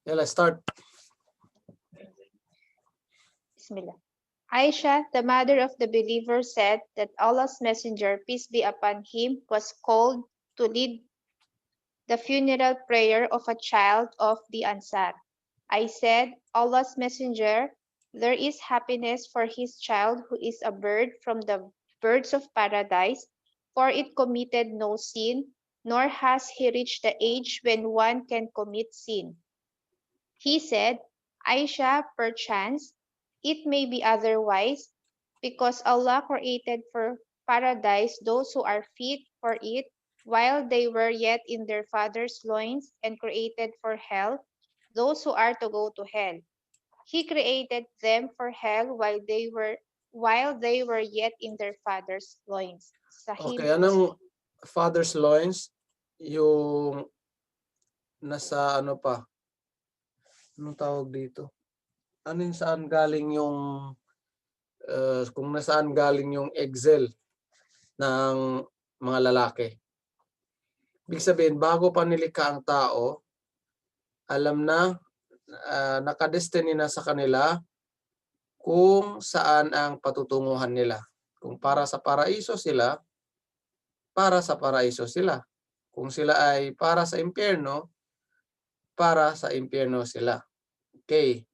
Yeah, let's start. Bismillah. Aisha, the mother of the believer, said that Allah's messenger, peace be upon him, was called to lead the funeral prayer of a child of the Ansar. I said, Allah's messenger, there is happiness for his child who is a bird from the birds of paradise, for it committed no sin, nor has he reached the age when one can commit sin. He said, Aisha, perchance it may be otherwise, because Allah created for paradise those who are fit for it while they were yet in their father's loins, and created for hell those who are to go to hell. He created them for hell while they were yet in their father's loins. Okay, Sahih anong Muslim. father's loins? Yung nasa ano pa? Anong tawag dito? Ano yung saan galing yung kung nasaan galing yung egg ng mga lalaki? Ibig sabihin, bago pa nilikha ang tao, alam na, nakadestiny na sa kanila kung saan ang patutunguhan nila. Kung para sa paraiso sila, para sa paraiso sila. Kung sila ay para sa impyerno, para sa impyerno sila. Okay.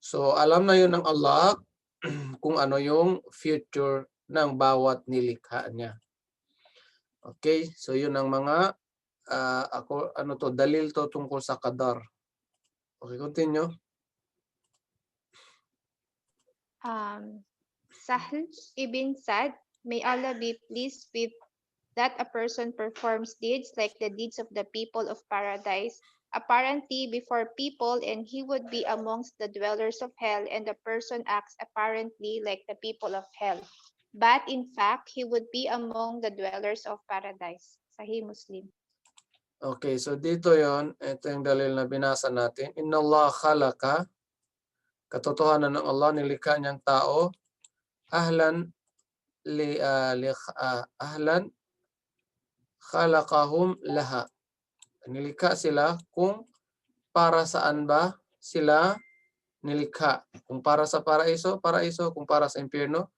So, alam na yun ng Allah kung ano yung future ng bawat nilikha niya. Okay. So, yun ang mga dalil to tungkol sa qadar. Okay, continue. Sahl ibn Sa'd, may Allah be pleased with that a person performs deeds like the deeds of the people of paradise, apparently before people, and he would be amongst the dwellers of hell, and the person acts apparently like the people of hell. But in fact, he would be among the dwellers of paradise. Sahih Muslim. Okay, so dito yon, ito yung dalil na binasa natin. Inna Allah khalaqa, katotohanan ng Allah, nilikha niyang tao, ahlan ahlan khalaqahum laha. Nilikha sila kung para saan ba sila nilikha. Kung para sa paraiso, paraiso. Kung para sa impyerno,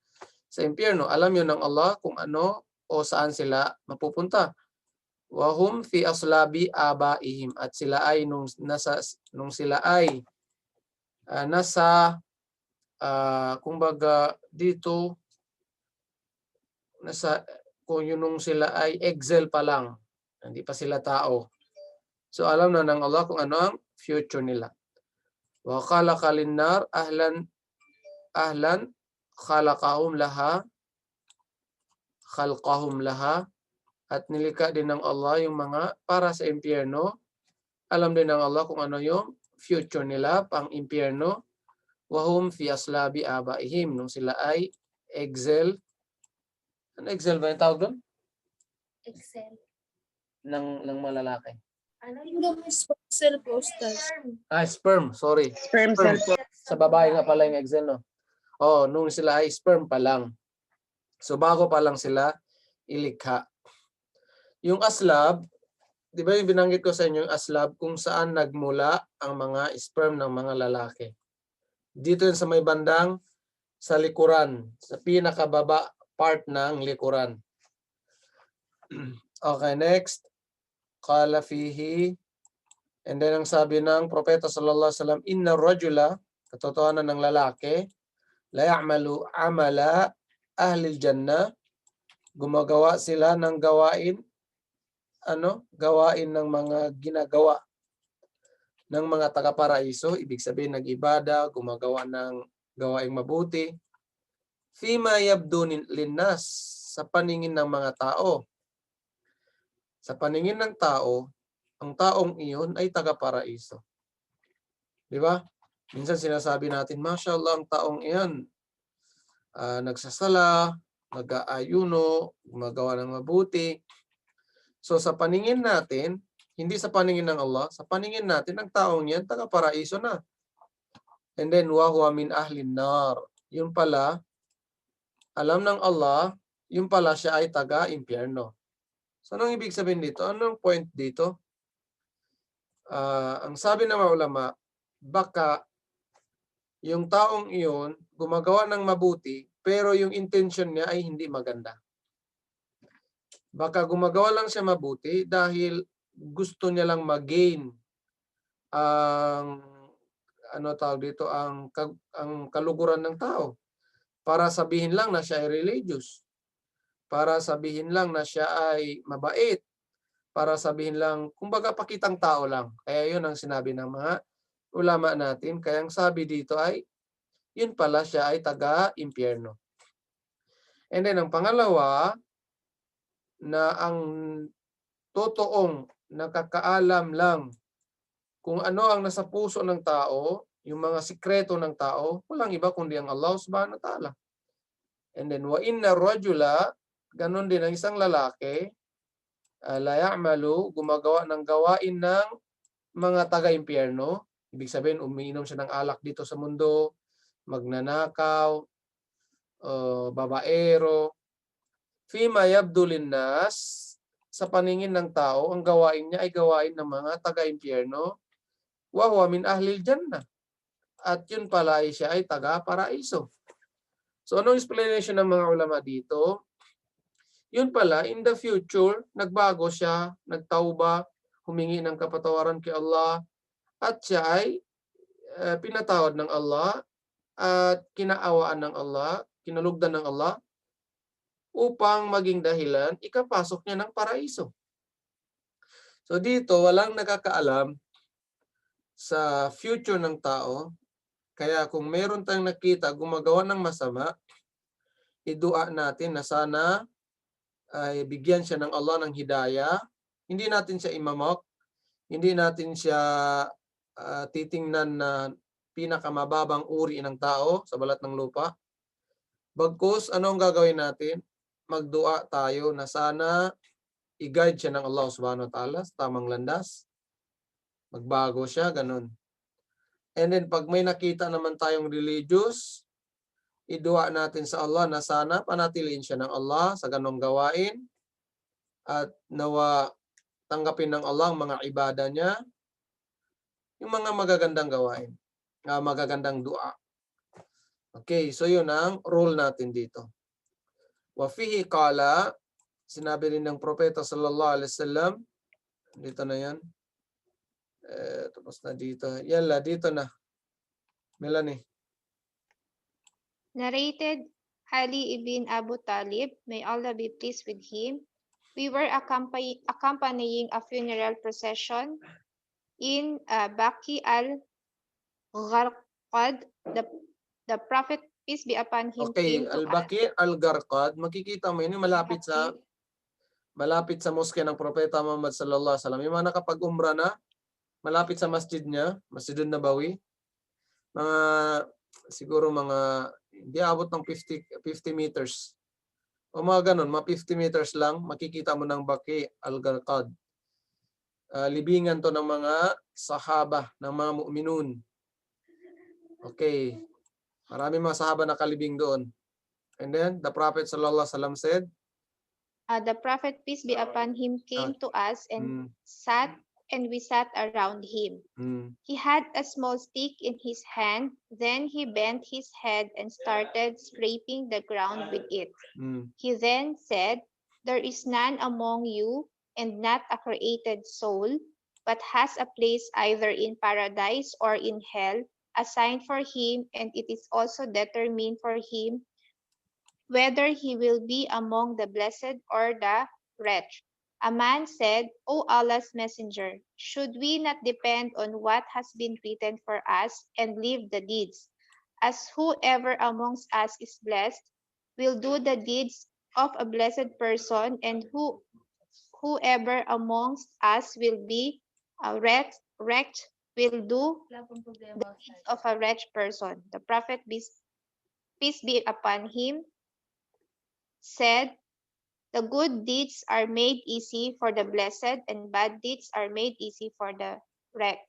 sa impyerno. Alam yun ng Allah kung ano o saan sila mapupunta. Wahum fi aslabi abaihim, at sila ay nung sila ay kumbaga dito kung yun nung sila ay exile pa lang, hindi pa sila tao. So alam na ng Allah kung ano ang future nila. Wa khalaqa lin-nar ahlan khalaqahum laha, at nilikha din ng Allah yung mga para sa impyerno. Alam din ng Allah kung ano yung future nila pang impyerno. Wahum fi aslabi abaihim, nung sila ay exile. Ano exile ba yung tawag doon? Excel. Ng malalaki. Ano yung cell posters? Sperm, sorry. Sperm cell po. Sa babae nga pala yung exile, no? Oh, nung sila ay sperm pa lang. So bago pa lang sila ilikha. Yung aslab, di ba yung binanggit ko sa inyo yung aslab, kung saan nagmula ang mga sperm ng mga lalaki. Dito yun sa may bandang sa likuran, sa pinakababa part ng likuran. Okay, next. Qala fihi, and then ang sabi ng propeta sallallahu alaihi wasallam, inna rajula, katotohanan ng lalaki, la ya'malu amala ahli jannah, gumagawa sila ng gawain ng mga ginagawa ng mga taga-paraiso, ibig sabihin nag-ibada, gumagawa ng gawaing mabuti, fima yabdu linnas, sa paningin ng mga tao. Sa paningin ng tao, ang taong iyon ay taga-paraiso. Di ba? Minsan sinasabi natin, mashallah, ang taong iyan, nagsasala, nag-aayuno, gumagawa ng mabuti. So sa paningin natin, hindi sa paningin ng Allah, sa paningin natin, ang taong yan, taga-paraiso na. And then, wa huwa min ahlin nar. Yun pala, alam ng Allah, yun pala siya ay taga-impyerno. So anong ibig sabihin dito? Anong point dito? Ang sabi ng mga ulama, baka yung taong iyon gumagawa ng mabuti pero yung intention niya ay hindi maganda. Baka gumagawa lang siya mabuti dahil gusto niya lang mag-gain ang tawag dito, ang kaluguran ng tao. Para sabihin lang na siya ay religious. Para sabihin lang na siya ay mabait. Para sabihin lang, kumbaga pakitang tao lang. Kaya yun ang sinabi ng mga ulama natin. Kaya ang sabi dito ay, yun pala siya ay taga-impyerno. And then ang pangalawa, na ang totoong nakakaalam lang kung ano ang nasa puso ng tao, yung mga sikreto ng tao, walang iba kundi ang Allah subhanahu wa ta'ala. And then, wa inna rajula, ganun din ang isang lalaki, la ya'malu, gumagawa ng gawain ng mga taga-impyerno. Ibig sabihin, umiinom siya ng alak dito sa mundo, magnanakaw, babaero. Fima yabdu linnas, sa paningin ng tao, ang gawain niya ay gawain ng mga taga-impyerno. Wa huwa min ahlil jannah. At yun pala ay siya ay taga-paraiso. So anong explanation ng mga ulama dito? Yun pala, in the future, nagbago siya, nagtauba, humingi ng kapatawaran kay Allah, at siya ay pinatawad ng Allah, at kinaawaan ng Allah, kinalugdan ng Allah, upang maging dahilan, ikapasok niya ng paraiso. So dito, walang nakakaalam sa future ng tao. Kaya kung meron tayong nakita gumagawa ng masama, idua natin na sana ay bigyan siya ng Allah ng hidayah. Hindi natin siya imamok. Hindi natin siya titingnan na pinakamababang uri ng tao sa balat ng lupa. Bagkus, ano ang gagawin natin? Magdua tayo na sana i-guide siya ng Allah subhanahu wa ta'ala sa tamang landas. Magbago siya, ganun. And then pag may nakita naman tayong religious, idua natin sa Allah na sana panatiliin siya ng Allah sa ganong gawain at nawa tanggapin ng Allah ang mga ibada niya, yung mga magagandang gawain, magagandang dua. Okay, so yun ang rule natin dito. Wa fihi qala, sinabi rin ng propeta sallallahu alaihi wasallam, dito na yan. Tapos na dito. Yala, dito na. Melanie. Narrated Ali ibn Abu Talib, may Allah be pleased with him. We were accompanying a funeral procession in Baqi al-Gharqad. The Prophet, peace be upon him, Okay, came to us. Al-Baqi al-Gharqad, makikita mo yun, malapit sa moske ng propeta Muhammad sallallahu alaihi wasallam. Yung mga nakapag-umrah na, malapit sa masjid niya, Masjidun Nabawi. Siguro hindi abot ng 50 meters. O mga ganun, mga 50 meters lang, makikita mo ng Baqi al-Gharqad. Libingan to ng mga sahaba, ng mga mu'minun. Okay. Marami mga sahaba nakalibing doon. And then, the Prophet sallallahu alaihi wasallam said, the Prophet, peace be upon him, came to us and we sat around him. He had a small stick in his hand. Then he bent his head and started scraping the ground with it. He then said, there is none among you and not a created soul, but has a place either in paradise or in hell, assigned for him, and it is also determined for him whether he will be among the blessed or the wretched. A man said, O Allah's messenger, should we not depend on what has been written for us and leave the deeds? As whoever amongst us is blessed will do the deeds of a blessed person, and whoever amongst us will be wretched will do the deeds of a wretched person. The Prophet, peace be upon him, said, the good deeds are made easy for the blessed, and bad deeds are made easy for the wretched.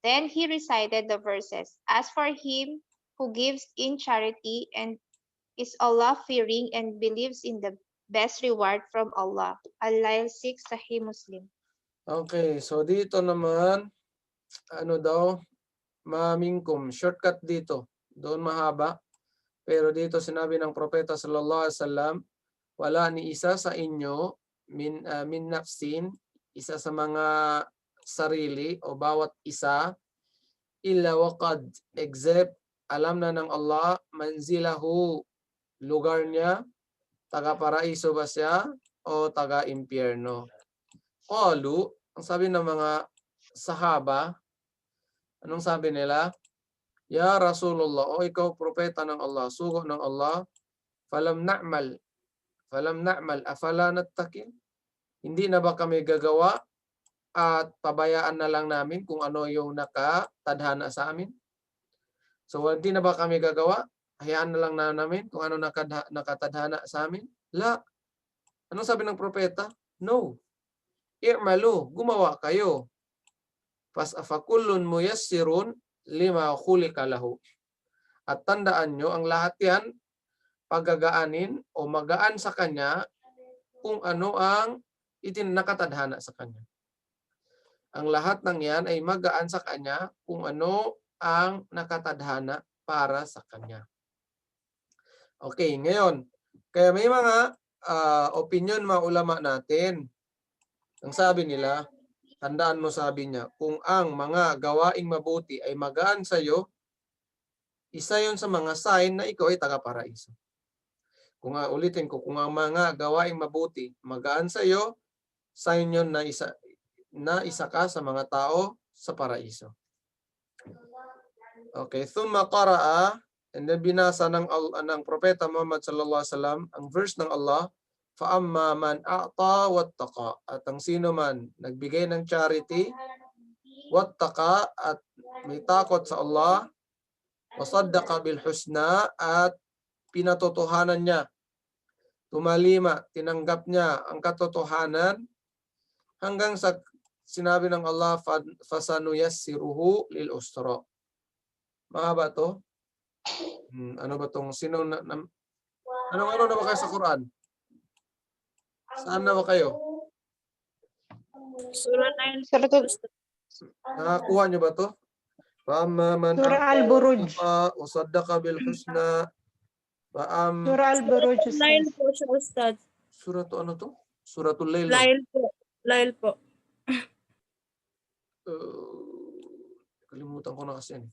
Then he recited the verses. As for him who gives in charity and is Allah-fearing and believes in the best reward from Allah. Al-Lail 6, Sahih Muslim. Okay, so dito naman, ma minkum, shortcut dito. Doon mahaba. Pero dito sinabi ng propeta sallallahu alaihi wasallam, wala ni isa sa inyo min nafsin, isa sa mga sarili o bawat isa, illa waqad, except alam na ng Allah manzilahu, lugar niya, taga-paraiso ba siya o taga-impyerno. Qalu, ang sabi ng mga sahaba, anong sabi nila? Ya Rasulullah, o ikaw propeta ng Allah, sugo ng Allah, falam na'mal, afala nattaqin? Hindi na ba kami gagawa at pabayaan na lang namin kung ano yung nakatadhana sa amin? So, hindi na ba kami gagawa? Hayaan na lang namin kung ano nakatadhana sa amin? La. Anong sabi ng propeta? No. I'malu, gumawa kayo. Fakullun muyassirun lima khulika lahu. At tandaan nyo, ang lahat yan, pagagaanin o magaan sa kanya kung ano ang nakatadhana sa kanya. Ang lahat ng yan ay magaan sa kanya kung ano ang nakatadhana para sa kanya. Okay, ngayon, kaya may mga opinion mga ulama natin. Ang sabi nila, tandaan mo sabi niya, kung ang mga gawaing mabuti ay magaan sa iyo, isa yon sa mga sign na ikaw ay taga-paraiso. Kung ulitin ko, kung ang mga gawaing mabuti magaan sa iyo, sign yon na isa ka sa mga tao sa paraiso. Okay, thumma qara'a, and then binasa ng propeta Muhammad sallallahu alaihi wasallam ang verse ng Allah, fa amma man a'ta wattaqa, at ang sino man nagbigay ng charity, wattaqa, at may takot sa Allah, wasaddaqa bil husna, at pinatotohanan niya, tumalima, tinanggap niya ang katotohanan, hanggang sa sinabi ng Allah, fasanuyassiruhu lil usra. Mahaba to? Ano ba tong ano na ba kayo sa Quran? Saan na ba kayo? Surah 9 Surah po, Ustad. Nakakuha niyo ba to? Fa'amma man Surah Al-Buruj. wa saddaqa bil husna Surah Al-Buruj. Lail po siya, Ustad. Surah to ano to? Suratul Lail. No? Lail po. Lail po. Kalimutan ko na kasi yan.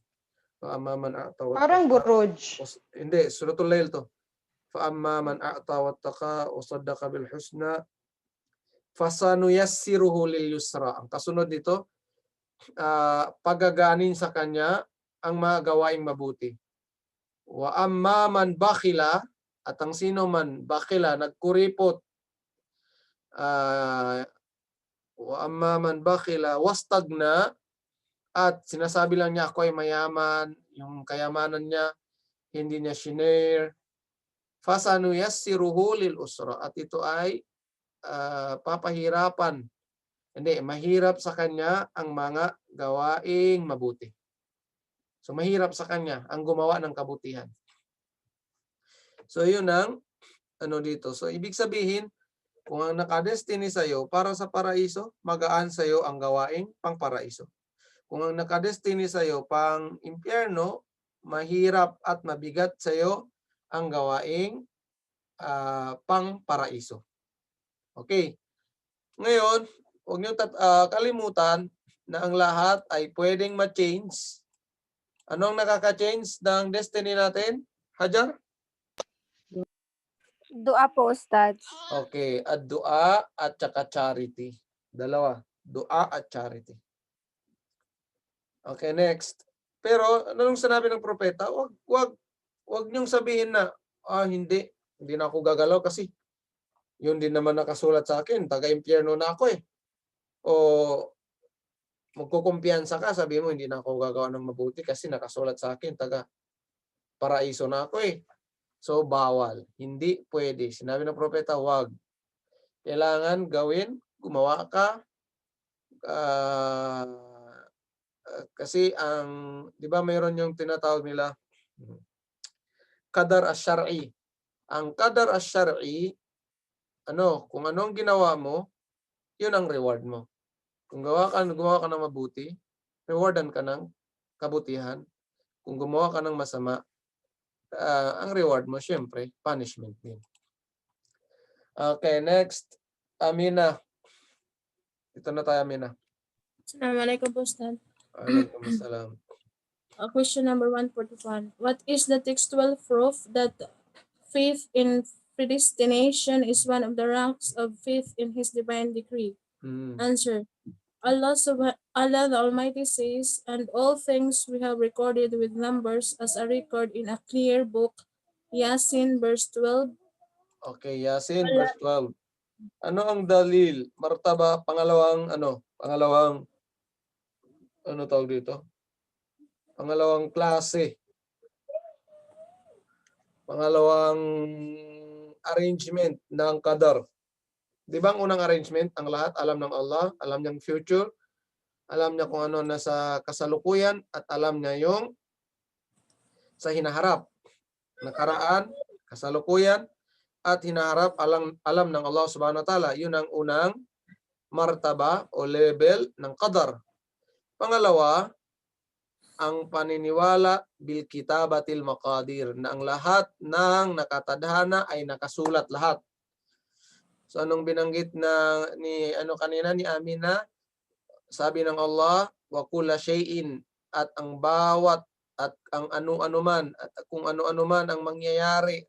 Fa'amma man a'ta wa Parang Buruj. hindi, Suratul Lail to. Fa'amma man a'ta wattaqa wa saddaqa bil husna fasanuyassiruhu lil yusra. Ang kasunod dito, pagaganin sa kanya ang mga gawaing mabuti. Wa amma man bakhila, at ang sino man bakhila, nagkuripot, wa amma man bakhila wastagna, at sinasabi lang niya ako ay mayaman, yung kayamanan niya hindi niya shinare, fasanuyassiruhu lil usra, at ito ay papahirapan, mahirap sa kanya ang mga gawaing mabuti. So mahirap sa kanya ang gumawa ng kabutihan. So yun ang dito. So ibig sabihin, kung ang nakadestiny sa iyo para sa paraiso, magaan sa iyo ang gawaing pangparaiso. Kung ang nakadestiny sa iyo pang impyerno, mahirap at mabigat sa iyo ang gawaing pangparaiso. Okay. Ngayon, huwag niyo kalimutan na ang lahat ay pwedeng ma-change. Anong nakaka-change ng destiny natin? Hajar? Dua po, Ustad. Okay, ad-dua at saka charity. Dalawa, dua at charity. Okay, next. Pero anong sinabi ng propeta? Wag niyong sabihin na hindi na ako gagalaw kasi yun din naman nakasulat sa akin, taga-impyerno na ako eh. O magkukumpiyansa ka, sabi mo hindi na ako gagawa ng mabuti kasi nakasulat sa akin, taga-paraiso na ako eh. So, bawal. Hindi pwede. Sinabi ng propeta, wag. Kailangan gawin, gumawa ka. Kasi di ba mayroon yung tinatawag nila, qadar ash-shar'i. Ang qadar ash-shar'i, kung anong ginawa mo, yun ang reward mo. Kung gumawa ka ng mabuti, rewardan ka ng kabutihan. Kung gumawa ka ng masama, ang reward mo, syempre, punishment din. Okay, next. Amina. Ito na tayo, Amina. Assalamualaikum po, Ustad. Waalaikumsalam. Question number 141. What is the textual proof that faith in predestination is one of the ranks of faith in His divine decree? Answer. Allah the Almighty says, and all things we have recorded with numbers as a record in a clear book. Yasin verse 12. Okay, Yasin, verse 12. Ano ang dalil? Martaba, pangalawang tawag dito? Pangalawang klase. Pangalawang arrangement ng qadar. Di ba ang unang arrangement, ang lahat alam ng Allah, alam niyang future, alam niya kung ano nasa kasalukuyan, at alam niya yung sa hinaharap. Nakaraan, kasalukuyan, at hinaharap, alam ng Allah subhanahu wa ta'ala. Yun ang unang martaba o level ng qadar. Pangalawa, ang paniniwala bil kitabatil maqadir, na ang lahat ng nakatadhana ay nakasulat lahat. So anong binanggit ni Amina? Sabi ng Allah, wa kulla shay'in, at ang bawat at ang ano-ano man at kung ano-ano man ang mangyayari.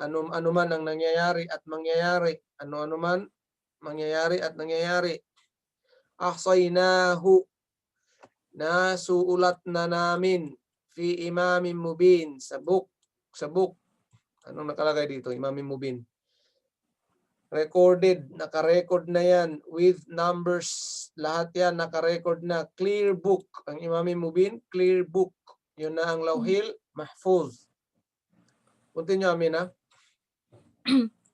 Ano-ano man ang nangyayari at mangyayari. Ano-ano man mangyayari at nangyayari. Ahsaynahu, na suulat na namin fi imamin mubin, sa book. Anong nakalagay dito? Imamin mubin. Recorded, naka-record na yan with numbers. Lahat yan naka-record na. Clear book. Ang imamin mubin, clear book. Yun na ang Lawhil Mahfuz. Continue, Amina.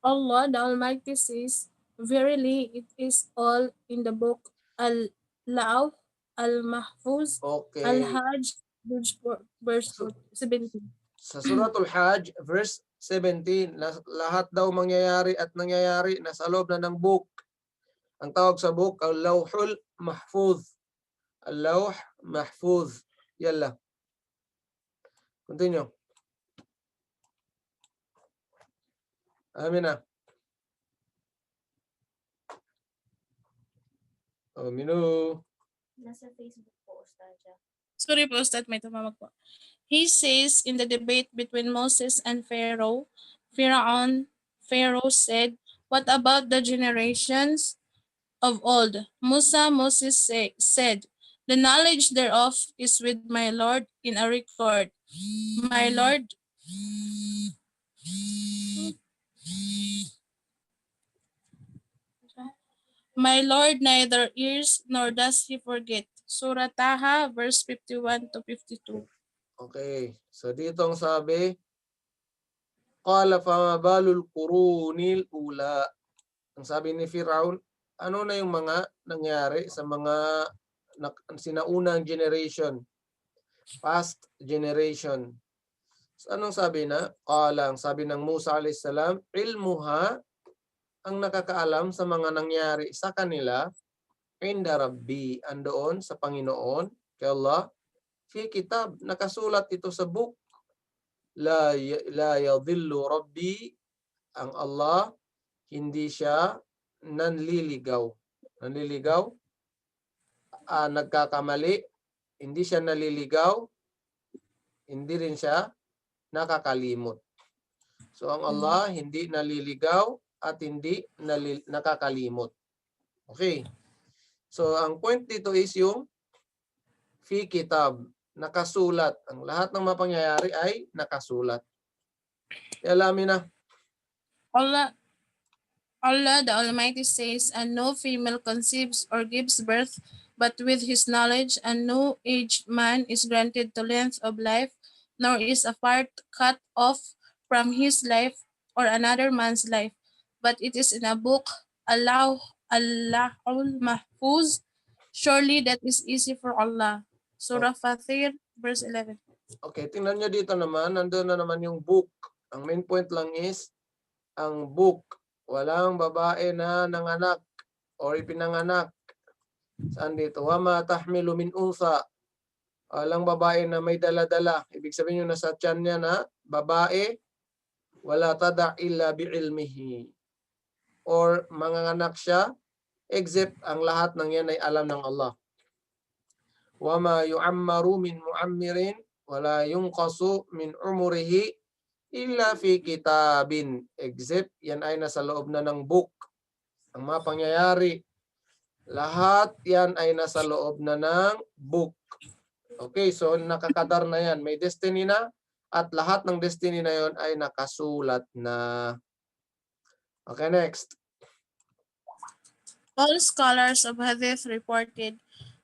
Allah the Almighty says, verily it is all in the book Al-La'aw, Al-Mahfuz, Okay. Al-Hajj, verse 17. Sa Suratul Hajj, verse 17, lahat daw mangyayari at nangyayari nasa loob na ng book. Ang tawag sa book, Al-Lawhul Mahfuz. Al-Lawh Mahfuz. Yalla. Continue. Amina. Aminu. Nasa Facebook po, Ustad. Sorry po, Ustad, may tumawag po. He says in the debate between Moses and Pharaoh said, what about the generations of old? Moses said, the knowledge thereof is with my Lord in a record. My Lord neither hears nor does he forget. Surah Taha, verse 51 to 52. Okay. So dito ang sabi, qala fama balul qurunil ula. Ang sabi ni Firaun, ano na yung mga nangyari sa mga sinaunang generation, past generation. So anong sabi na? Qala, ang sabi ng Musa alayhis salam, ilmuha, ang nakakaalam sa mga nangyari sa kanila, inda Rabbi, andoon sa Panginoon, kay Allah, fi kitab, nakasulat ito sa book. La yadhillu Rabbi, ang Allah, hindi siya nanliligaw. Nagkakamali, hindi siya naliligaw, hindi rin siya nakakalimot. So ang Allah hindi naliligaw at hindi nakakalimot. Okay. So ang point dito is yung fi kitab, nakasulat. Ang lahat ng mga pangyayari ay nakasulat. Alamin na. Allah the Almighty says, and no female conceives or gives birth, but with his knowledge, and no aged man is granted the length of life, nor is a part cut off from his life or another man's life, but it is in a book, Allahul Mahfuz. Surely that is easy for Allah. Surah Fatir, verse 11. Okay, tingnan nyo dito naman, nandun na naman yung book. Ang main point lang is, ang book, walang babae na nanganak or ipinanganak. Saan dito? Wama tahmilu min unsa. Walang babae na may dala-dala. Ibig sabihin yung nasa tiyan niya na babae, wala tada illa bi'ilmihi. Or manganganak siya, except ang lahat ng yan ay alam ng Allah. وَمَا يُعَمَّرُ مِنْ مُعَمِّرٍ وَلَا يُنْقَصُ مِنْ عُمُرِهِ إِلَّا فِي كِتَابٍ. Except yan ay nasa loob na ng book. Ang mga pangyayari, lahat yan ay nasa loob na ng book. Okay, so nakakadar na yan. May destiny na at lahat ng destiny na yon ay nakasulat na. Okay, next. All scholars of Hadith reported,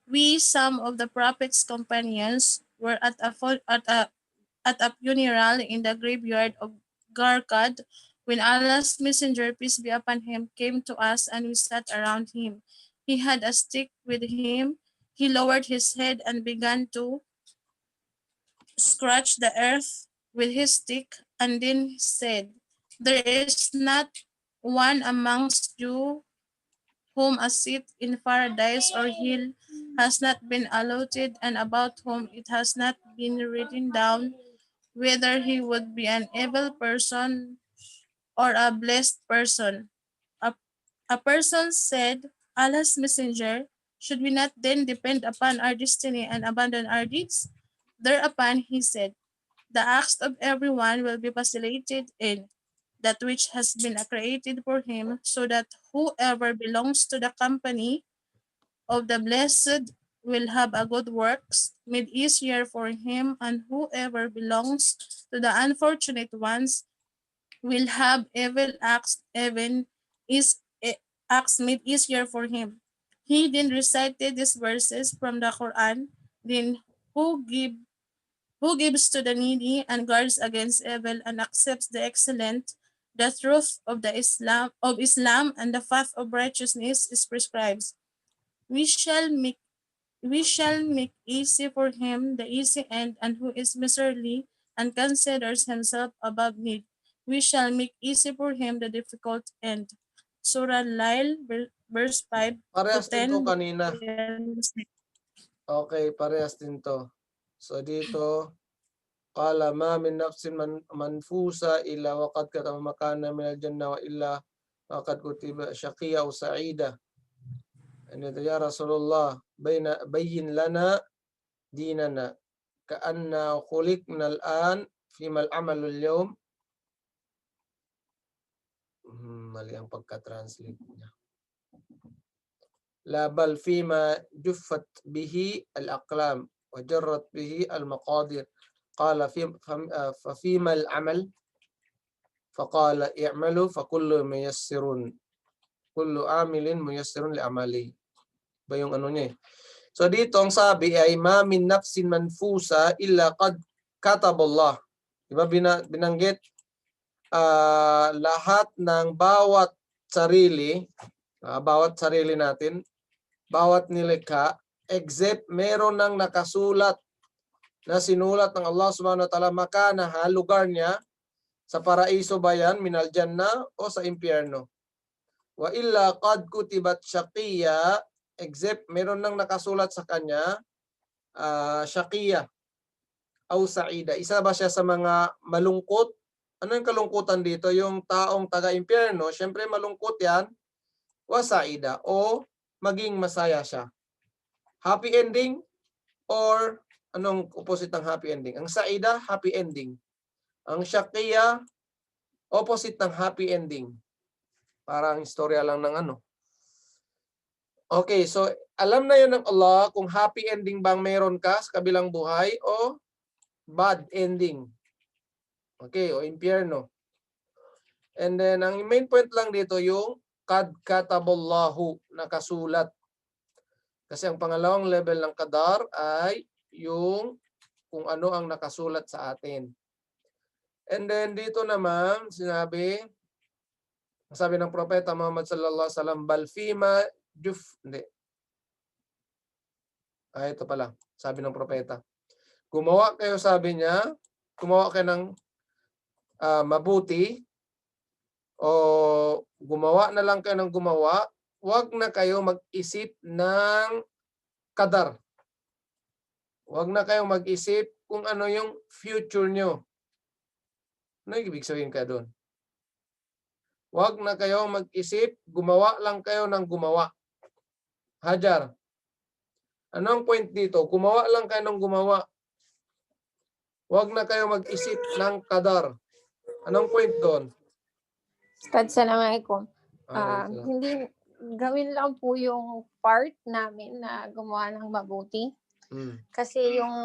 we, some of the Prophet's companions, were at a funeral in the graveyard of Garkad when Allah's messenger, peace be upon him, came to us and we sat around him. He had a stick with him. He lowered his head and began to scratch the earth with his stick and then said, there is not one amongst you whom a seat in paradise or hill has not been allotted and about whom it has not been written down whether he would be an evil person or a blessed person. A, a person said, Allah's messenger, should we not then depend upon our destiny and abandon our deeds? Thereupon he said, the acts of everyone will be facilitated in that which has been created for him, so that whoever belongs to the company of the blessed will have a good works made easier for him, and whoever belongs to the unfortunate ones will have evil acts acts made easier for him. He then recited these verses from the Quran. Then who gives to the needy and guards against evil and accepts the excellent, the truth of Islam and the path of righteousness is prescribed. We shall make easy for him the easy end, and who is miserly and considers himself above need, we shall make easy for him the difficult end. Surah Lail, verse 5 to Parehas din 10. to kanina. Okay, parehas din to. So dito, qala ma min nafsin manfusa illa waqad kataba makana min al-jannah wa illa waqad kutiba shaqiya o sa'ida. Ano ito, ya Rasulullah, bayyin lana dinana ka'anna khuliqna al-an fima al-amalu al-yawm. Mali ang pagka-translate niya. La bal fima juffat bihi al-aqlam wa jarrat bihi al-maqadir. Qala fa fima al-amal faqala i'malu fa kullu muyassirun. Kullu amilin muyassirun li amali. Ba yung ano niya eh. So dito ang sabi ay ma min nafsin manfusa illa qad kataballah. Diba binanggit lahat ng bawat sarili natin, bawat nilikha, except meron ng nakasulat na sinulat ng Allah subhanahu wa ta'ala makanaha, lugar niya, sa paraiso ba yan, minal jannah o sa impyerno. Wa illa qad kutibat shaqiya, except meron nang nakasulat sa kanya shaqiya o sa'ida. Isa ba siya sa mga malungkot? Ano yung kalungkutan dito? Yung taong taga-impyerno, syempre malungkot yan, wa sa'ida, o maging masaya siya. Happy ending or anong opposite ng happy ending? Ang sa'ida, happy ending. Ang shaqiya, opposite ng happy ending. Parang istorya lang ng ano. Okay, so alam na yun ng Allah kung happy ending bang meron ka sa kabilang buhay o bad ending. Okay, o impyerno. And then, ang main point lang dito yung kad kataballahu, nakasulat. Kasi ang pangalawang level ng qadar ay yung kung ano ang nakasulat sa atin. And then, dito naman, sabi ng propeta Muhammad sallallahu alaihi wasallam, bal fima hindi. Ito pala, sabi ng propeta. Gumawa kayo, sabi niya, gumawa kayo ng mabuti o gumawa na lang kayo ng gumawa, wag na kayo mag-isip ng qadar. Huwag na kayong mag-isip kung ano yung future nyo. Ano yung ibig sabihin ka doon? Huwag na kayong mag-isip, gumawa lang kayo ng gumawa. Hajar, anong point dito? Gumawa lang kayo ng gumawa. Huwag na kayo mag-isip ng kadar. Anong point doon? Ustad, Assalamualaikum. Alayhi salam. Hindi, gawin lang po yung part namin na gumawa ng mabuti. Hmm. Kasi yung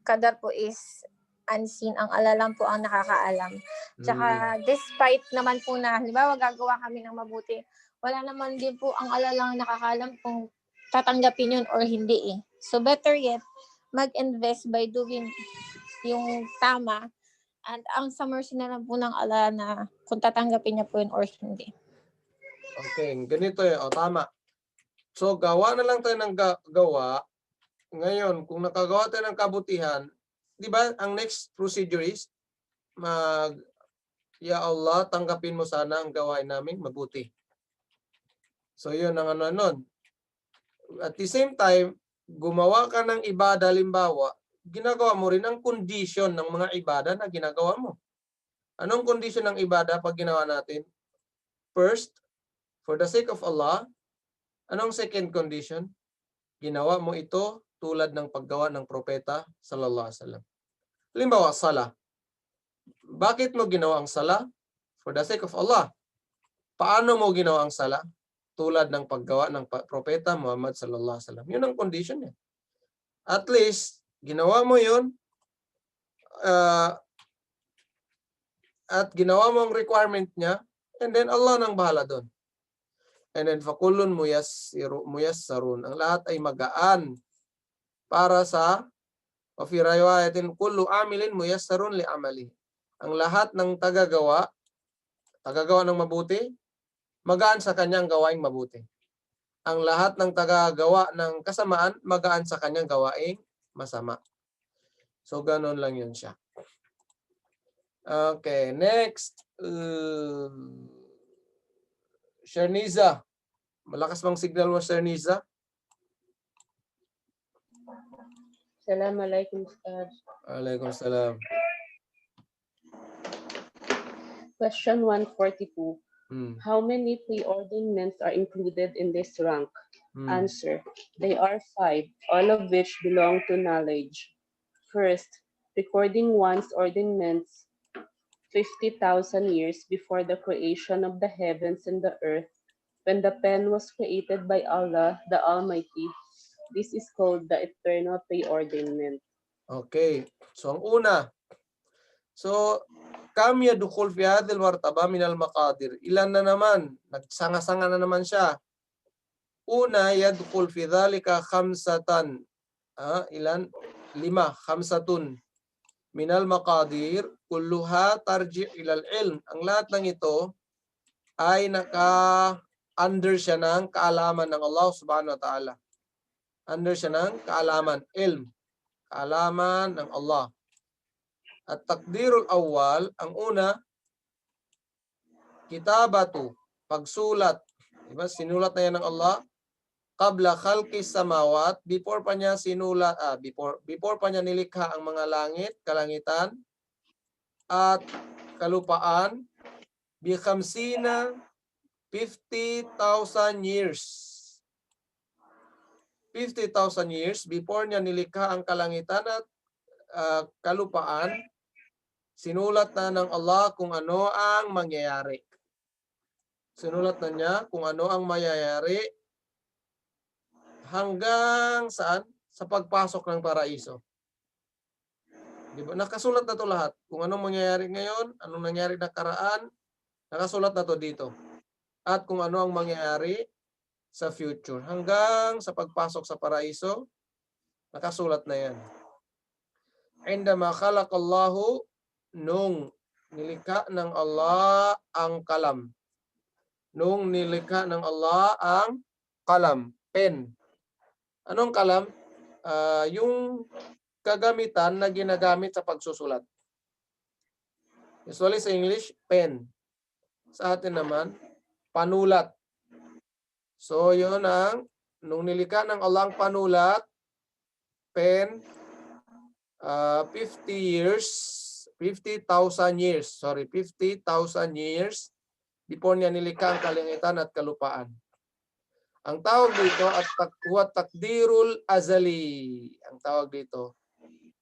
kadar po is unseen. Ang Allah lang po ang nakakaalam. Tsaka despite naman po na, halimbawa gagawa kami ng mabuti, wala naman din po ang Allah lang nakakaalam kung tatanggapin yun or hindi eh. So better yet, mag-invest by doing yung tama. And ang sa mercy na lang po ng Allah na kung tatanggapin niya po yun or hindi. Okay, ganito eh. O, tama. So, gawa na lang tayo ng gawa. Ngayon, kung nakagawa tayo ng kabutihan, di ba, ang next procedure is, Ya Allah, tanggapin mo sana ang gawain namin mabuti. So, yun ang ano nun. At the same time, gumawa ka ng ibada, limbawa, ginagawa mo rin ang condition ng mga ibada na ginagawa mo. Anong condition ng ibada pag ginawa natin? First, for the sake of Allah. Anong second condition? Ginawa mo ito tulad ng paggawa ng propeta sallallahu alaihi wasallam. Halimbawa, sala. Bakit mo ginawa ang sala? For the sake of Allah. Paano mo ginawa ang sala? Tulad ng paggawa ng propeta Muhammad sallallahu alaihi wasallam. Yun ang condition niya. At least, ginawa mo yun at ginawa mo ang requirement niya, and then Allah nang bahala doon. And then fakulun muyassarun. Ang lahat ay magaan para sa wa fi riwayatin kullu amilin muyassarun li amali. Ang lahat ng tagagawa ng mabuti, magaan sa kanyang gawaing mabuti. Ang lahat ng tagagawa ng kasamaan, magaan sa kanyang gawaing masama. So ganun lang yun siya. Okay, next. Sherniza. Malakas bang signal mo, Sherniza? Assalamualaikum, Ustaz. Waalaikumsalam. Question 142. How many preordainments are included in this rank? Answer. They are 5, all of which belong to knowledge. First, recording one's ordinance 50,000 years before the creation of the heavens and the earth, when the pen was created by Allah, the Almighty. This is called the eternal preordainment. Okay. So, ang una. So, kam yadkhul fi hadhil martaba min al-maqadir. Ilan na naman? Nagsanga-sanga na naman siya. Una, yadkhul fi dhalika khamsatan. Ilan? 5. Khamsatun. Min al-maqadir. Kulluha tarji' ilal ilm. Ang lahat ng ito ay under siya ng kaalaman ng Allah subhanahu wa ta'ala. Under siya ng kaalaman. Ilm. Kaalaman ng Allah. At takdirul awwal, ang una, kitabatu, pagsulat. Diba? Sinulat na yan ng Allah. Qabla khalqis samawat, before pa niya sinulat, before pa niya nilikha ang mga langit, kalangitan, at kalupaan, bi khamsina 50,000 years. 50,000 years before niya nilikha ang kalangitan at kalupaan, sinulat na ng Allah kung ano ang mangyayari. Sinulat na niya kung ano ang mangyayari hanggang saan? Sa pagpasok ng paraiso. Diba? Nakasulat na to lahat. Kung anong mangyayari ngayon, anong nangyari nakaraan, nakasulat na to dito. At kung ano ang mangyayari sa future. Hanggang sa pagpasok sa paraiso, nakasulat na yan. Indama khalaqallahu, nung nilikha ng Allah ang kalam. Nung nilikha ng Allah ang kalam, pen. Anong kalam? Yung kagamitan na ginagamit sa pagsusulat. Usually sa English, pen. Sa atin naman, panulat. So, yun ang, nung nilikha ng Allah ang panulat, pen, 50 years, 50,000 years, sorry, 50,000 years before niya nilikha ang kalangitan at kalupaan. Ang tawag dito at takdirul azali. Ang tawag dito,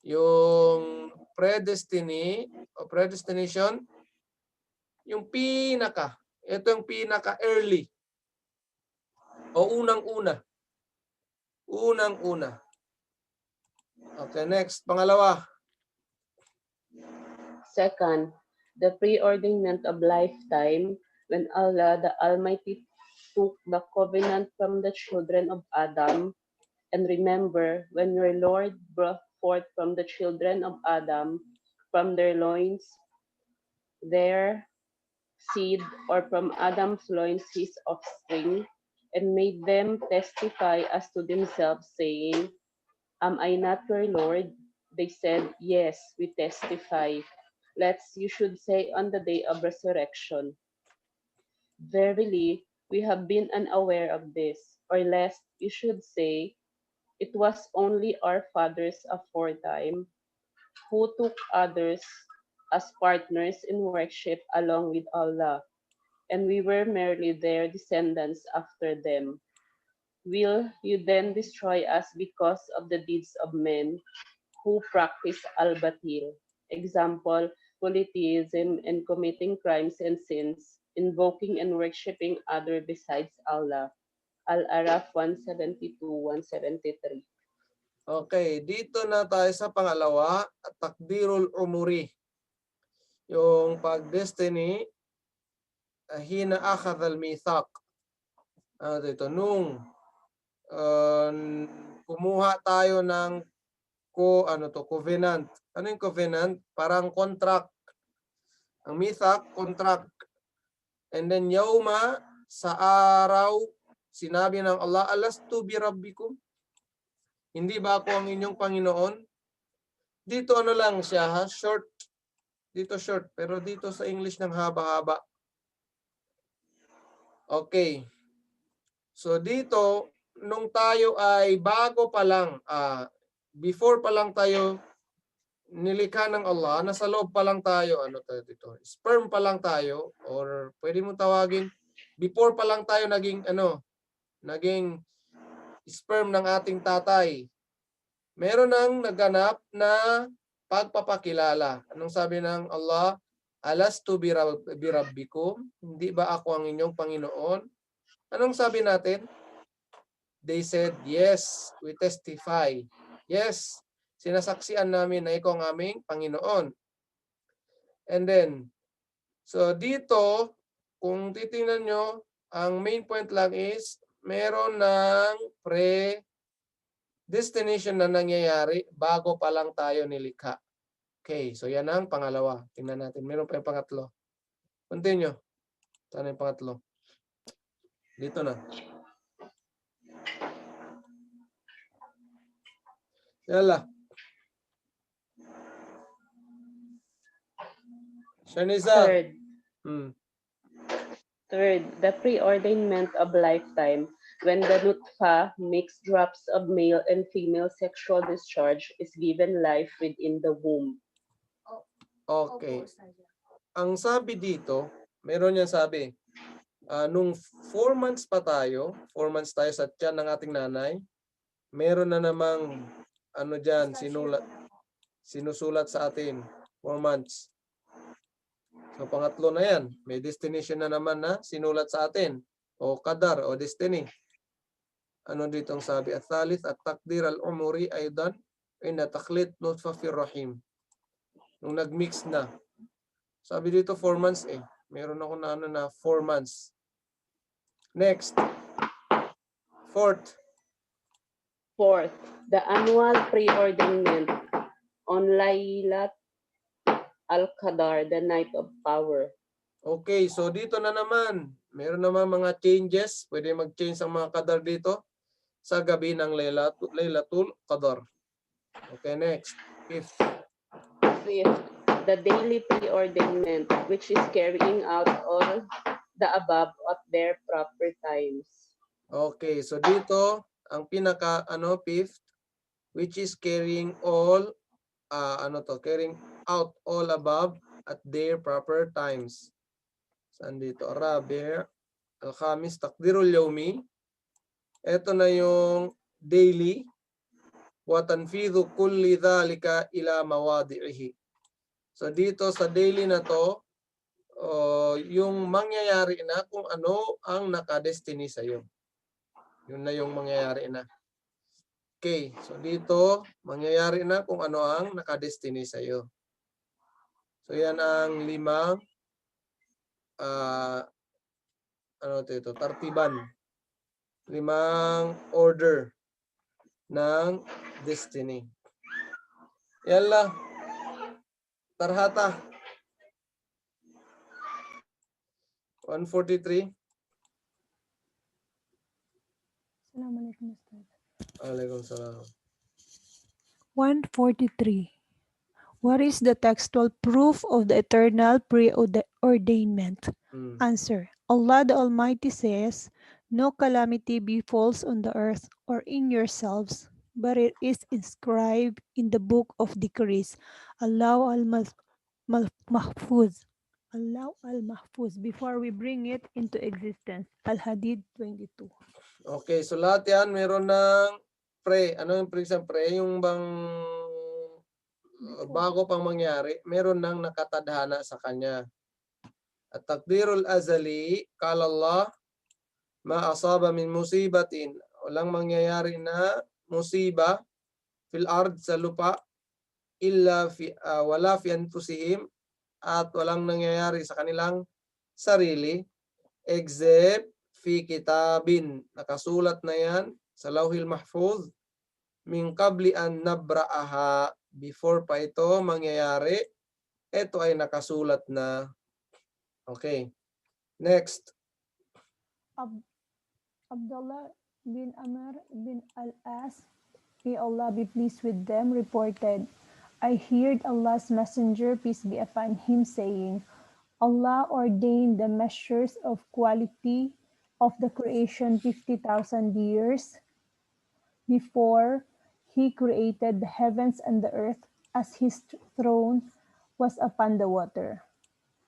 yung predestination, yung pinaka, ito yung pinaka early o unang-una. Unang-una. Okay, next. Pangalawa. Second, the preordainment of lifetime when Allah the Almighty took the covenant from the children of Adam. And remember, when your Lord brought forth from the children of Adam, from their loins, their seed, or from Adam's loins his offspring, and made them testify as to themselves, saying, Am I not your Lord? They said, Yes, we testify. Lest you should say on the day of resurrection, Verily, we have been unaware of this, or lest you should say, It was only our fathers aforetime who took others as partners in worship along with Allah, and we were merely their descendants after them. Will you then destroy us because of the deeds of men who practice al-batil? Example, polytheism and committing crimes and sins, invoking and worshipping other besides Allah. Al-Araf 172-173. Okay, dito na tayo sa pangalawa, at takdirul umuri. Yung pag-destiny, hina akhadha al-mithaq. Dito, nung kumuha tayo ng covenant. Ano yung covenant? Parang contract. Ang mithaq, contract. And then yawma, sa araw, sinabi ng Allah, alastu bi rabbikum? Hindi ba ako ang inyong Panginoon? Dito ano lang siya, ha? Short. Dito short, pero dito sa English ng haba-haba. Okay. So dito, nung tayo ay bago pa lang, before pa lang tayo nilikha ng Allah, nasa loob pa lang tayo, ano tayo dito? Sperm pa lang tayo, or pwede mo tawagin, before pa lang tayo naging sperm ng ating tatay. Meron nang naganap na pagpapakilala. Anong sabi ng Allah? Alastu bi rabbikum? Hindi ba ako ang inyong Panginoon? Anong sabi natin? They said, yes, we testify. Yes, sinasaksian namin na ikaw ang aming Panginoon. And then, so dito, kung titingnan nyo, ang main point lang is, meron ng destination na nangyayari bago pa lang tayo nilikha. Okay, so yan ang pangalawa. Tingnan natin. Meron pa yung pangatlo. Continue. Saan yung pangatlo? Dito na. Yala. Shaniza. Third, the preordainment of lifetime when the nutfa makes drops of male and female sexual discharge is given life within the womb. Okay. Ang sabi dito, meron yan sabi, nung 4 months pa tayo, 4 months tayo sa tiyan ng ating nanay, meron na namang dyan, sinusulat sa atin, 4 months. So pangatlo na yan, may destination na naman na sinulat sa atin, o qadar, o destiny. Ano dito ang sabi? At-thalith at takdir al-umuri aydan inna takhlit nutfa fi rahim. Nung nag-mix na. Sabi dito 4 months eh. Meron ako na 4 months. Next. Fourth, the annual preordainment on Laylat al-Qadar, the night of power. Okay, so dito na naman. Meron naman mga changes. Pwede mag-change ang mga qadar dito sa gabi ng Laylatul Qadar. Okay, next. Fifth, the daily preordainment, which is carrying out all the above at their proper times. Okay, so dito, ang pinaka, fifth, which is carrying all carrying out all above at their proper times. Saan dito? Rabi' al-Khamis, takdirul yawmi. Ito na yung daily. Wa tanfidhu kulli dhalika ila mawadi'ihi. So dito sa daily na to, yung mangyayari na kung ano ang nakadestiny sa iyo. Yun na yung mangyayari na. Okay, so dito mangyayari na kung ano ang nakadestiny sa iyo. So yan ang 5 tartiban. 5 order ng destiny. Yan lang. Tarhata 143. Assalamualaikum Ustaz. Alaikum salam. 143. What is the textual proof of the eternal preordainment? Answer. Allah the Almighty says, no calamity befalls on the earth or in yourselves, but it is inscribed in the book of decrees. Allah al-Mahfuz. Allah al-Mahfuz, before we bring it into existence. Al-Hadid 22. Okay, so lahat yan meron ng pre. Ano yung pre sa pre? Yung bang bago pang mangyari, meron nang nakatadhana sa kanya. At takdirul azali, kala Allah, ma asaba min musibatin. Walang mangyayari na musiba fil ard sa lupa, illa wala fi anfusihim, at walang nangyayari sa kanilang sarili, except fi kitabin. Nakasulat na yan sa Lawhil Mahfuz, min qabli an nabra'aha, before pa ito mangyayari, ito ay nakasulat na. Okay. Next. Abdullah bin Amr bin al-As, may Allah be pleased with them, reported, I heard Allah's messenger, peace be upon him, saying, Allah ordained the measures of quality of the creation 50,000 years before he created the heavens and the earth, as his throne was upon the water.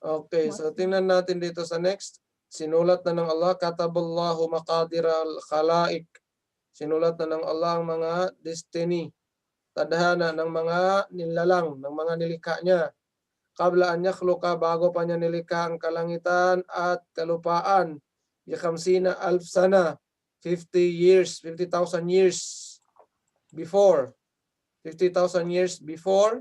Okay, so tingnan natin dito sa next. Sinulat na ng Allah, kataballahu maqadir al-khalaik. Sinulat na ng Allah ang mga destiny, tadhana ng mga nilalang, ng mga nilikha niya. Qabla an yakhluqa, bago pa niya nilikha ang kalangitan at kalupaan. Bi 50,000 sana, 50,000 years before. 50,000 years before,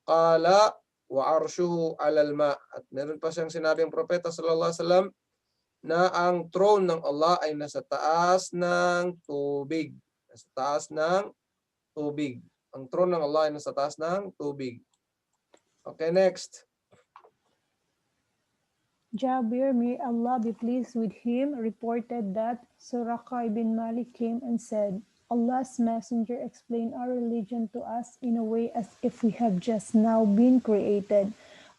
qala wa arshuhu alal ma. At meron pa siyang sinabing propeta sallallahu alaihi wasallam na ang throne ng Allah ay nasa taas ng tubig. Nasa taas ng tubig. Ang throne ng Allah ay nasa taas ng tubig. Okay, next. Jabir, may Allah be pleased with him, reported that Suraqah ibn Malik came and said, Allah's messenger explained our religion to us in a way as if we have just now been created.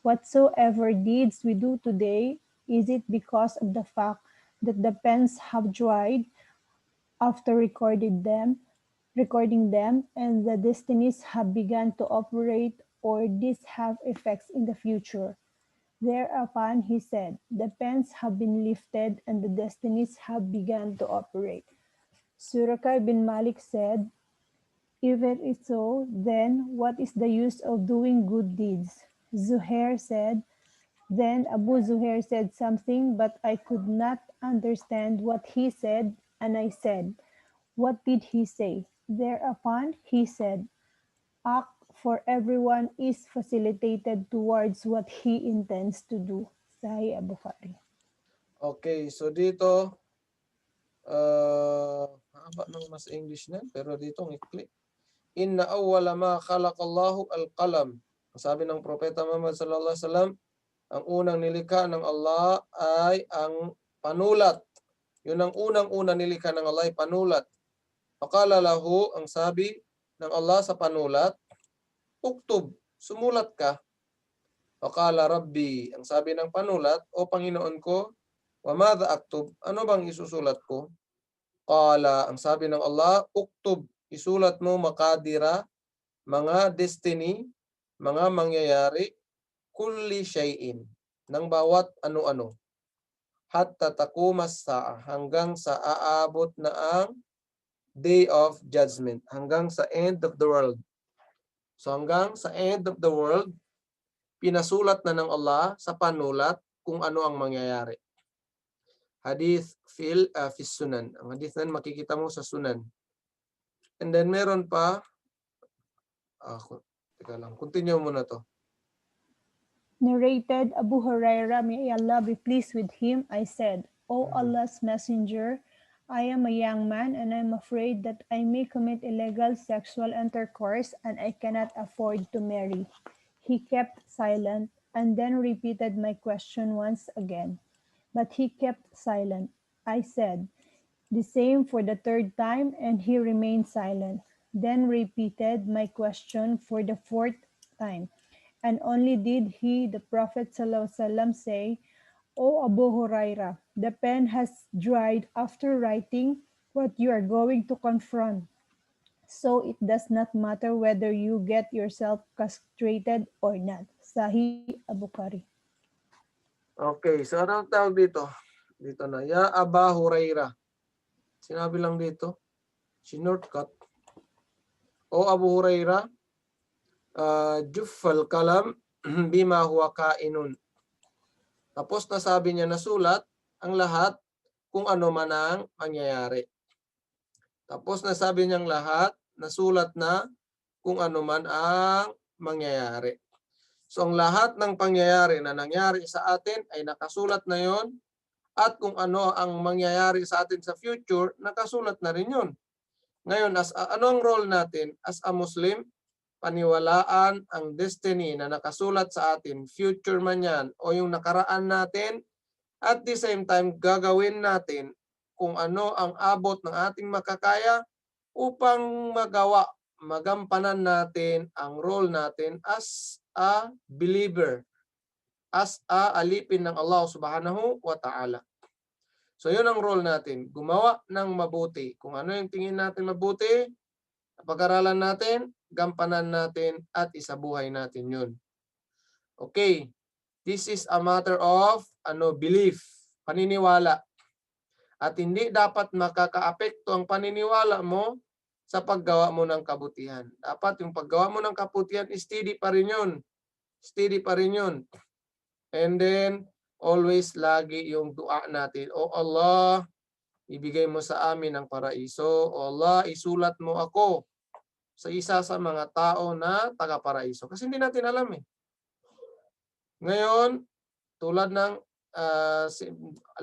Whatsoever deeds we do today, is it because of the fact that the pens have dried after recording them, and the destinies have begun to operate, or these have effects in the future? Thereupon he said, the pens have been lifted and the destinies have begun to operate. Suraqah bin Malik said, if it is so, then what is the use of doing good deeds? Zuhair said, then Abu Zuhair said something, but I could not understand what he said, and I said, what did he say? Thereupon he said, act for everyone is facilitated towards what he intends to do. Sahih Bukhari. Okay, so dito, haba ng mas English na, pero dito ang ikli. Inna awwala ma khalaqallahu al-qalam. Sabi ng propeta Muhammad sallallahu alaihi wasallam, ang unang nilikha ng Allah ay ang panulat. Yun ang unang-unang nilikha ng Allah ay panulat. Faqala lahu, ang sabi ng Allah sa panulat, uktub, sumulat ka. Faqala Rabbi, ang sabi ng panulat, o Panginoon ko, wa madha aktub, ano bang isusulat ko? Qala, ang sabi ng Allah, uktub, isulat mo makadira, mga destiny, mga mangyayari, kulli shay'in, ng bawat ano-ano. Hatta takumas saa, hanggang sa aabot na ang day of judgment, hanggang sa end of the world. So hanggang sa end of the world, pinasulat na ng Allah sa panulat kung ano ang mangyayari. Hadith fil sunan. Ang hadith na makikita mo sa sunan. And then meron pa, teka lang, continue muna to. Narrated Abu Huraira, may Allah be pleased with him, I said, O Allah's messenger, I am a young man and I am afraid that I may commit illegal sexual intercourse and I cannot afford to marry. He kept silent and then repeated my question once again. But he kept silent. I said the same for the third time and he remained silent. Then repeated my question for the fourth time. And only did he, the Prophet ﷺ, say, O Abu Huraira, the pen has dried after writing what you are going to confront. So it does not matter whether you get yourself castrated or not. Sahih Al-Bukhari. Okay, so anong tawag dito? Dito na, Ya Aba Huraira. Sinabi lang dito, sinurtcut. O Abu Huraira, Juffal kalam bima huwa kainun. Tapos nasabi niya nasulat ang lahat kung ano man ang mangyayari. Tapos nasabi niyang lahat nasulat na kung ano man ang mangyayari. So ang lahat ng pangyayari na nangyari sa atin ay nakasulat na yon, at kung ano ang mangyayari sa atin sa future, nakasulat na rin yun. Ngayon, ano ang role natin as a Muslim? Paniwalaan ang destiny na nakasulat sa atin, future man yan o yung nakaraan natin, at the same time gagawin natin kung ano ang abot ng ating makakaya upang magampanan natin ang role natin as a believer, as a alipin ng Allah subhanahu wa ta'ala. So yun ang role natin, gumawa ng mabuti. Kung ano yung tingin natin mabuti, pag-aralan natin, gampanan natin, at isabuhay natin yun. Okay, this is a matter of belief, paniniwala. At hindi dapat makakaapekto ang paniniwala mo sa paggawa mo ng kabutihan. Dapat yung paggawa mo ng kabutihan, steady pa rin yun. Steady pa rin yun. And then, always lagi yung dua natin. O Allah, ibigay mo sa amin ang paraiso. O Allah, isulat mo ako sa isa sa mga tao na taga-paraiso. Kasi hindi natin alam eh. Ngayon, tulad ng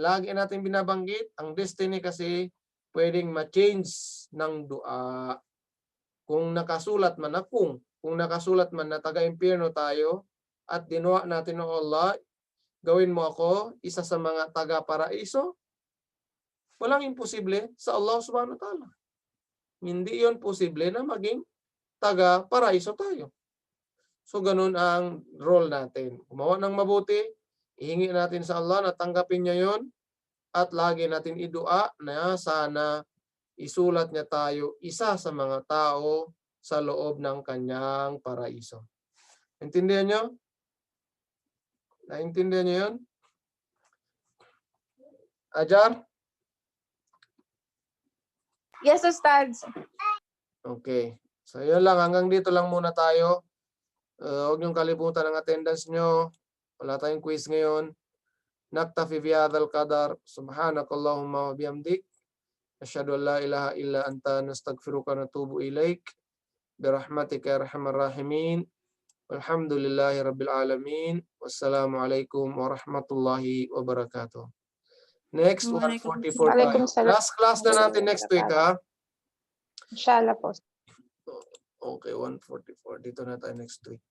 lagi natin binabanggit, ang destiny kasi pwedeng ma-change ng dua. Kung nakasulat man na kung nakasulat man na taga-impyerno tayo at dinuwa natin ng Allah, gawin mo ako isa sa mga taga-paraiso, walang imposible sa Allah subhanahu wa ta'ala. Hindi yon posible na maging taga-paraiso tayo. So ganun ang role natin. Gumawa ng mabuti, ihingi natin sa Allah na tanggapin niya yon, at lagi natin idua na sana isulat niya tayo isa sa mga tao sa loob ng kanyang paraiso. Intindihan niyo? Naintindihan niyo yun? Ajar? Yes, Ustads. Okay. So yun lang, hanggang dito lang muna tayo. Huwag niyong kalimutan ang attendance nyo. Wala tayong quiz ngayon. Naktafi bihadzal qadar. Subhanakallahumma wa bihamdik. Asyhadu an la ilaha illa anta nastaghfiruka wa natubu ilaik. Birahmatika ya arhamar rahimin. Walhamdulillahi rabbil alamin. Wassalamualaikum warahmatullahi wabarakatuh. Next, 144 tayo. Last class na natin next week, ha? Inshallah po. Okay, 144. Dito na tayo next week.